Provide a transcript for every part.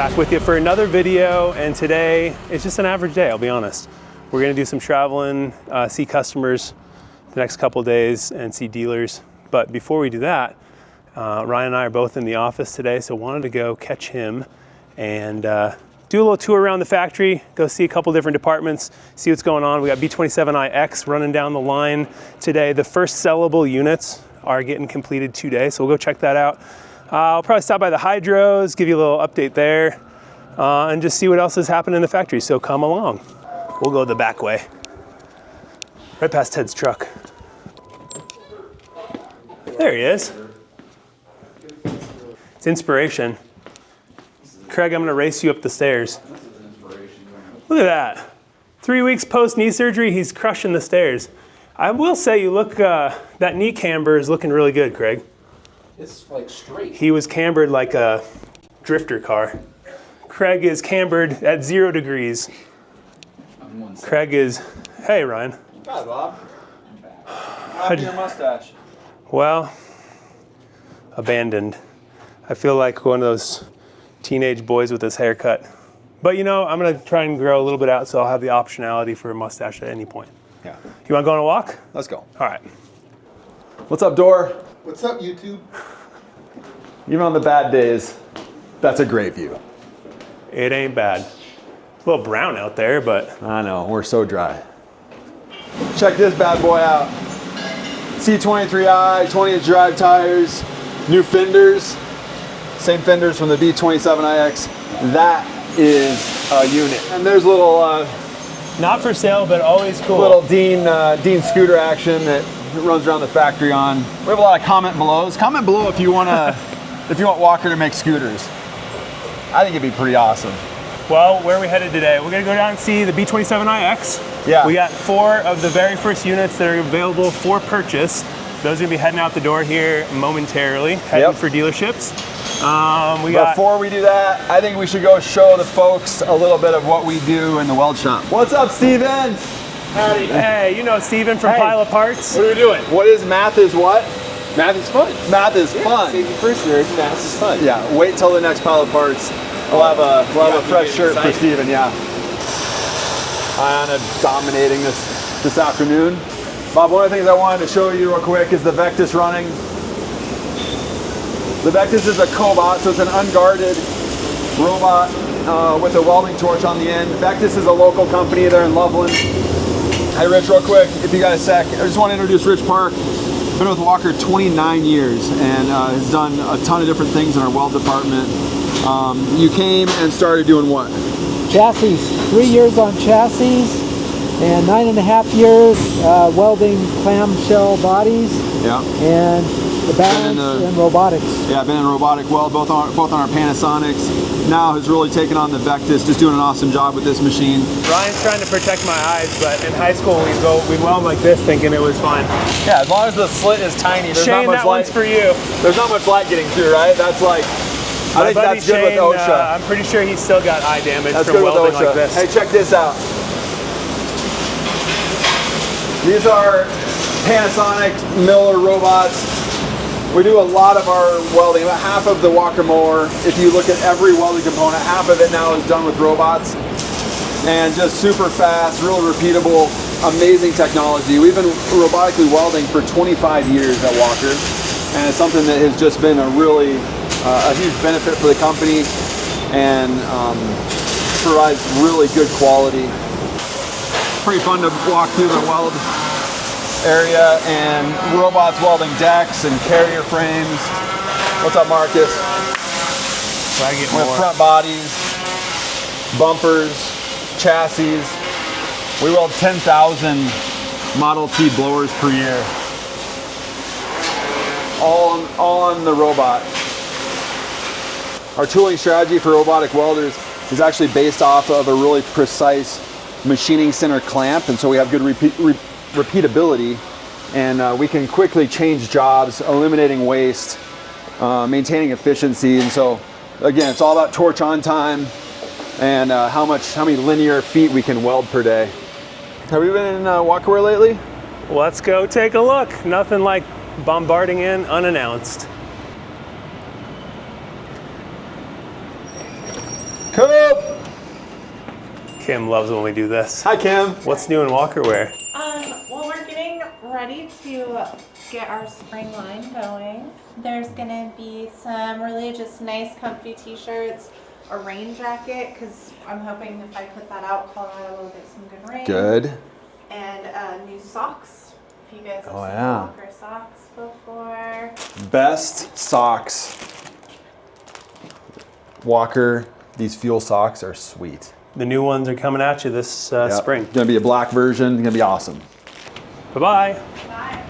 back with you for another video, and today it's just an average day, I'll be honest. We're gonna do some traveling, see customers the next couple of days and see dealers. But before we do that, Ryan and I are both in the office today, so wanted to go catch him and do a little tour around the factory, go see a couple different departments, see what's going on. We got B27iX running down the line today. The first sellable units are getting completed today, so we'll go check that out. I'll probably stop by the hydros, give you a little update there, and just see what else has happened in the factory, so come along. We'll go the back way, right past Ted's truck. There he is. It's inspiration. Craig, I'm gonna race you up the stairs. Look at that. 3 weeks post knee surgery, he's crushing the stairs. I will say you look, that knee camber is looking really good, Craig. It's like straight. He was cambered like a drifter car. Craig is cambered at 0 degrees. Craig is, hey Ryan. Hi Bob. How's your mustache? Well, abandoned. I feel like one of those teenage boys with his haircut. But you know, I'm gonna try and grow a little bit out so I'll have the optionality for a mustache at any point. Yeah. You wanna go on a walk? Let's go. All right. What's up, Door? What's up, YouTube? Even on the bad days, that's a great view. It ain't bad. A little brown out there, but. I know, we're so dry. Check this bad boy out. C23i, 20-inch drive tires, new fenders, same fenders from the B27iX. That is a unit. And there's a little, Not for sale, but always cool. little Dean scooter action that runs around the factory on. We have a lot of comment belows. Comment below if you want Walker to make scooters. I think it'd be pretty awesome. Well, where are we headed today? We're gonna go down and see the B27iX. Yeah. We got 4 of the very first units that are available for purchase. Those are gonna be heading out the door here momentarily, heading for dealerships. Before we do that, I think we should go show the folks a little bit of what we do in the weld shop. What's up, Steven? Howdy. Hey, you know Steven from Pile of Parts. What are we doing? What is math is what? Math is fun. Math is fun. Safety first nerd, math is fun. Yeah, wait till the next Pile of Parts. We'll have a fresh shirt for Steven, yeah. Iona dominating this afternoon. Bob, one of the things I wanted to show you real quick is the Vectus running. The Vectus is a cobot, so it's an unguarded robot with a welding torch on the end. Vectus is a local company there in Loveland. Hey Rich, real quick, if you got a sec, I just want to introduce Rich Park. Been with Walker 29 years and has done a ton of different things in our weld department. You came and started doing what? Chassis, 3 years on chassis and 9.5 years welding clamshell bodies. Yeah. And the balance and robotics. Yeah, I've been in robotic weld, both on our Panasonics. Now has really taken on the Vectus, just doing an awesome job with this machine. Ryan's trying to protect my eyes, but in high school we'd weld like this thinking it was fine. Yeah, as long as the slit is tiny, there's Shane, not much that light. one's for you. There's not much light getting through, right? That's like, I think that's good with OSHA. I'm pretty sure he's still got eye damage That's from good with welding OSHA. like this. Hey, check this out. These are Panasonic Miller robots. We do a lot of our welding, about half of the Walker mower. If you look at every welding component, half of it now is done with robots. And just super fast, real repeatable, amazing technology. We've been robotically welding for 25 years at Walker. And it's something that has just been a really, a huge benefit for the company and provides really good quality. Pretty fun to walk through the weld area and robots welding decks and carrier frames. What's up, Marcus? So I get We have front bodies, bumpers, chassis. We weld 10,000 Model T blowers per year. All on the robot. Our tooling strategy for robotic welders is actually based off of a really precise machining center clamp, and so we have good repeatability, and we can quickly change jobs, eliminating waste, maintaining efficiency. And so again, it's all about torch on time and how many linear feet we can weld per day. Have you been in Walker Ware lately? Let's go take a look. Nothing like bombarding in unannounced. Kim loves when we do this. Hi, Kim. What's new in Walker Ware? Well, we're getting ready to get our spring line going. There's gonna be some really just nice comfy t-shirts, a rain jacket, because I'm hoping if I put that out, Colorado will get some good rain. Good. And new socks, if you guys have seen yeah. Walker socks before. Best socks. Walker, these fuel socks are sweet. The new ones are coming at you this Yep. spring. Gonna be a black version, gonna be awesome. Bye-bye. Bye.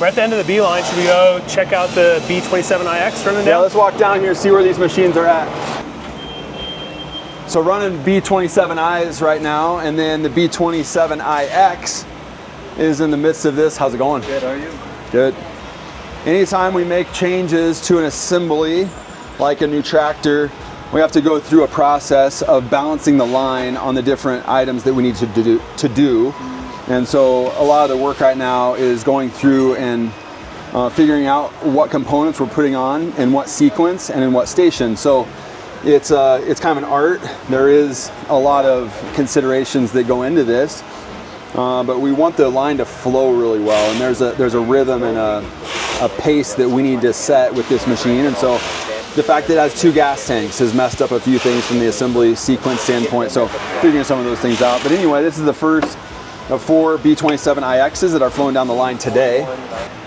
We're at the end of the B line. Should we go check out the B27iX running Yeah, down? let's walk down here, see where these machines are at. So running B27Is right now, and then the B27iX is in the midst of this. How's it going? Good, are you? Good. Anytime we make changes to an assembly, like a new tractor, we have to go through a process of balancing the line on the different items that we need to do. And so a lot of the work right now is going through and figuring out what components we're putting on in what sequence and in what station. So it's kind of an art. There is a lot of considerations that go into this, but we want the line to flow really well. And there's a rhythm and a pace that we need to set with this machine. And so the fact that it has 2 gas tanks has messed up a few things from the assembly sequence standpoint. So figuring some of those things out. But anyway, this is the first of 4 B27iXs that are flowing down the line today.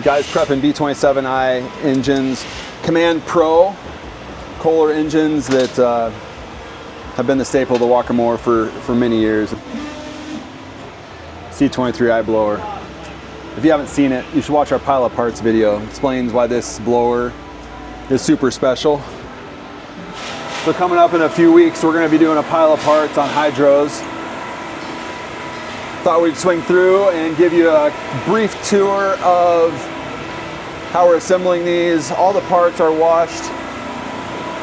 Guys prepping B27i engines, Command Pro Kohler engines that have been the staple of the Walker Mower for many years. C23i blower. If you haven't seen it, you should watch our pile of parts video. It explains why this blower is super special. So coming up in a few weeks, we're going to be doing a pile of parts on hydros. Thought we'd swing through and give you a brief tour of how we're assembling these. All the parts are washed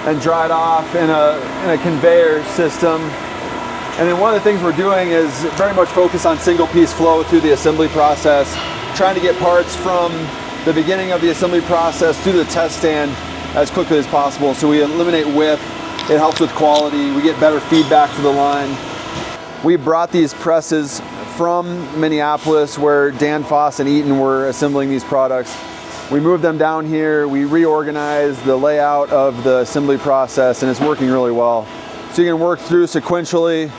and dried off in a conveyor system. And then one of the things we're doing is very much focus on single piece flow through the assembly process, trying to get parts from the beginning of the assembly process through the test stand as quickly as possible. So we eliminate whip, it helps with quality, we get better feedback to the line. We brought these presses from Minneapolis where Dan Foss and Eaton were assembling these products. We moved them down here, we reorganized the layout of the assembly process, and it's working really well. So you can work through sequentially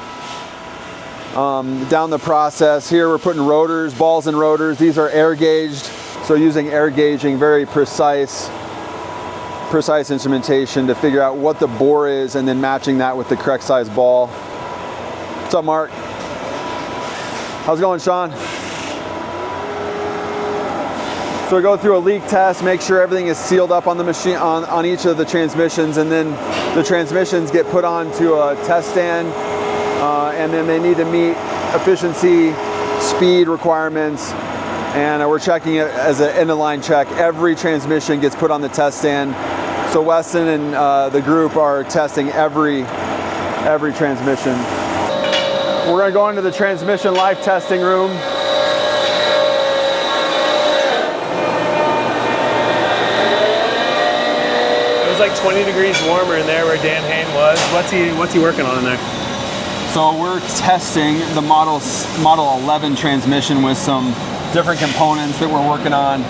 down the process. Here we're putting rotors, balls and rotors. These are air gauged, so using air gauging, very precise instrumentation to figure out what the bore is and then matching that with the correct size ball. What's up, Mark? How's it going, Sean? So we go through a leak test, make sure everything is sealed up on the machine, on each of the transmissions, and then the transmissions get put onto a test stand, and then they need to meet efficiency, speed requirements, and we're checking it as an end-of-line check. Every transmission gets put on the test stand. So Weston and the group are testing every transmission. We're going to go into the transmission life testing room. It was like 20 degrees warmer in there where Dan Hain was. What's he working on in there? So we're testing the Model 11 transmission with some different components that we're working on,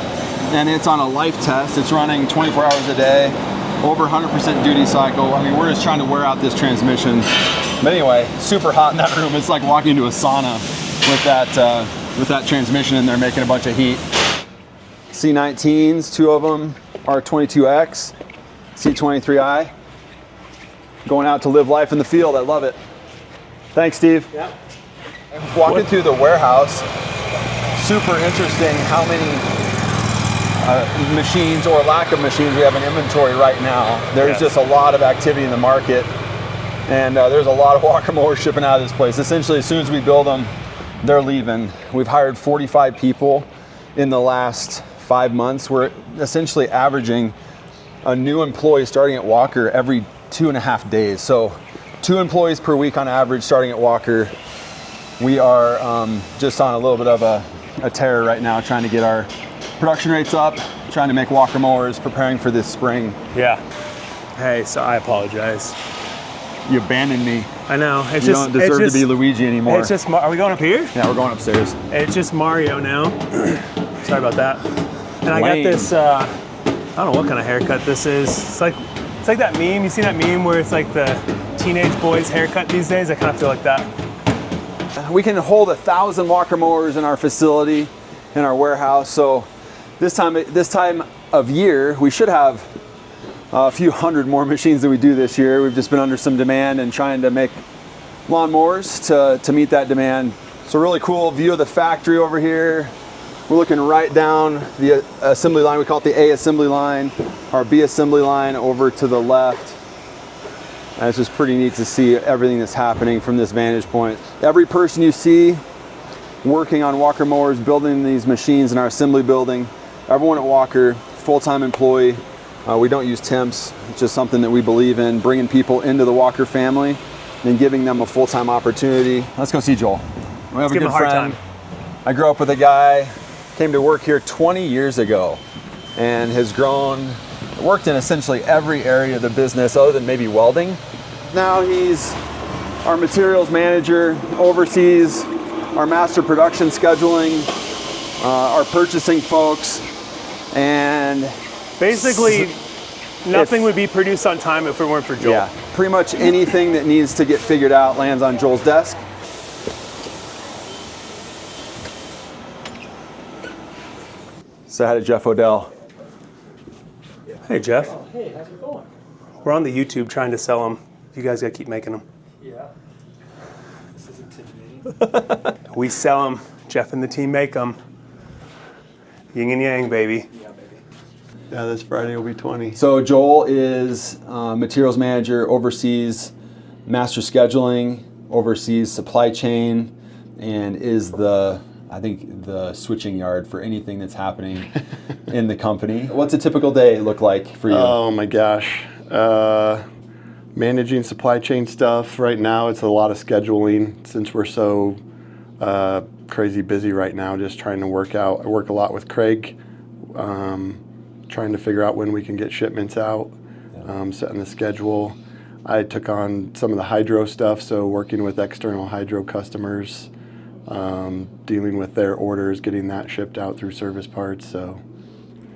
and it's on a life test. It's running 24 hours a day, over 100% duty cycle. I mean, we're just trying to wear out this transmission. But anyway, super hot in that room. It's like walking into a sauna with that transmission in there making a bunch of heat. C19s, 2 of them are 22X, C23i. Going out to live life in the field. I love it. Thanks, Steve. Yeah. Walking through the warehouse, super interesting how many machines or lack of machines we have in inventory right now. There's just a lot of activity in the market, and there's a lot of Walker Mowers shipping out of this place. Essentially, as soon as we build them, they're leaving. We've hired 45 people in the last 5 months. We're essentially averaging a new employee starting at Walker every 2.5 days. So 2 employees per week on average starting at Walker. We are just on a little bit of a tear right now, trying to get our production rates up, trying to make Walker Mowers, preparing for this spring. Yeah. Hey, so I apologize. You abandoned me. I know. It's You just, don't deserve to be Luigi anymore. It's just, are we going up here? Yeah, we're going upstairs. It's just Mario now. Sorry about that. And I Lame. got this, I don't know what kind of haircut this is. It's like that meme. You see that meme where it's like the teenage boys haircut these days? I kind of feel like that. We can hold 1,000 Walker mowers in our facility, in our warehouse. So this time of year, we should have a few hundred more machines than we do this year. We've just been under some demand and trying to make lawn mowers to meet that demand. So really cool view of the factory over here. We're looking right down the assembly line. We call it the A assembly line, our B assembly line over to the left. And it's just pretty neat to see everything that's happening from this vantage point. Every person you see working on Walker mowers, building these machines in our assembly building, everyone at Walker, full-time employee. We don't use temps. It's just something that we believe in, bringing people into the Walker family and giving them a full-time opportunity. Let's go see Joel. We have a good friend. I grew up with a guy, came to work here 20 years ago and has grown, worked in essentially every area of the business other than maybe welding. Now he's our materials manager, oversees our master production scheduling, our purchasing folks, and Basically, nothing would be produced on time if it weren't for Joel. yeah, pretty much anything that needs to get figured out lands on Joel's desk. Say hi to Jeff Odell. Hey, Jeff. Hey, how's it going? We're on the YouTube trying to sell them. You guys got to keep making them. Yeah. This is intimidating. We sell them. Jeff and the team make them. Yin and yang, baby. Yeah, baby. Yeah, this Friday will be 20. So Joel is materials manager, oversees master scheduling, oversees supply chain, and is the switching yard for anything that's happening in the company. What's a typical day look like for you? Oh my gosh. Managing supply chain stuff right now, it's a lot of scheduling since we're so crazy busy right now, just trying to work out. I work a lot with Craig, trying to figure out when we can get shipments out, setting the schedule. I took on some of the hydro stuff, so working with external hydro customers, dealing with their orders, getting that shipped out through service parts. So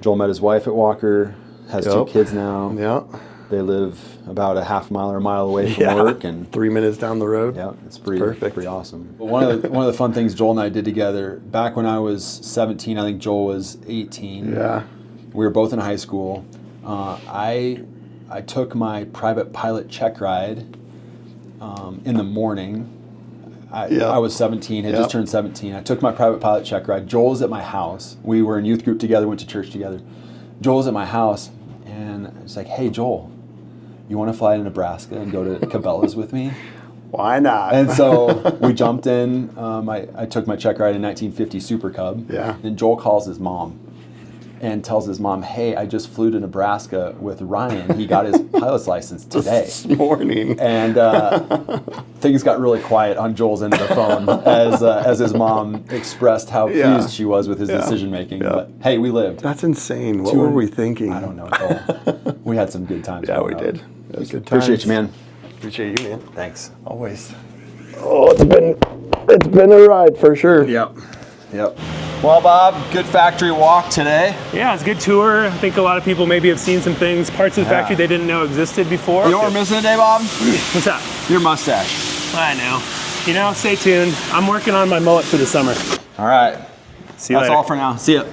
Joel met his wife at Walker, has two Yep. kids now. yeah, They live about a half mile or a mile away from work, and 3 minutes down the road. yeah, it's pretty Perfect. pretty awesome. But one of the fun things Joel and I did together back when I was 17, I think Joel was 18. Yeah. We were both in high school. I took my private pilot check ride in the morning. I was 17, had just turned 17. I took my private pilot check ride. Joel was at my house. We were in youth group together, went to church together. Joel was at my house, and it's like, hey, Joel, you want to fly to Nebraska and go to Cabela's with me? Why not? And so we jumped in. I took my check ride in 1950 Super Cub. Yeah. And Joel calls his mom and tells his mom, hey, I just flew to Nebraska with Ryan. He got his pilot's license today. This morning. And things got really quiet on Joel's end of the phone as his mom expressed how pleased she was with his decision making. Yeah. But hey, we lived. That's insane. What were we thinking? I don't know, Joel. We had some good times. Yeah, we growing up. did. It was good times. Appreciate you, man. Appreciate you, man. Thanks. Always. Oh, it's been a ride for sure. Yep. Well, Bob, good factory walk today. Yeah, it's a good tour. I think a lot of people maybe have seen some things, parts of the factory they didn't know existed before. You know what we're missing today, Bob? What's that? Your mustache. I know. You know, stay tuned. I'm working on my mullet for the summer. All right. See you That's later. all for now. See ya.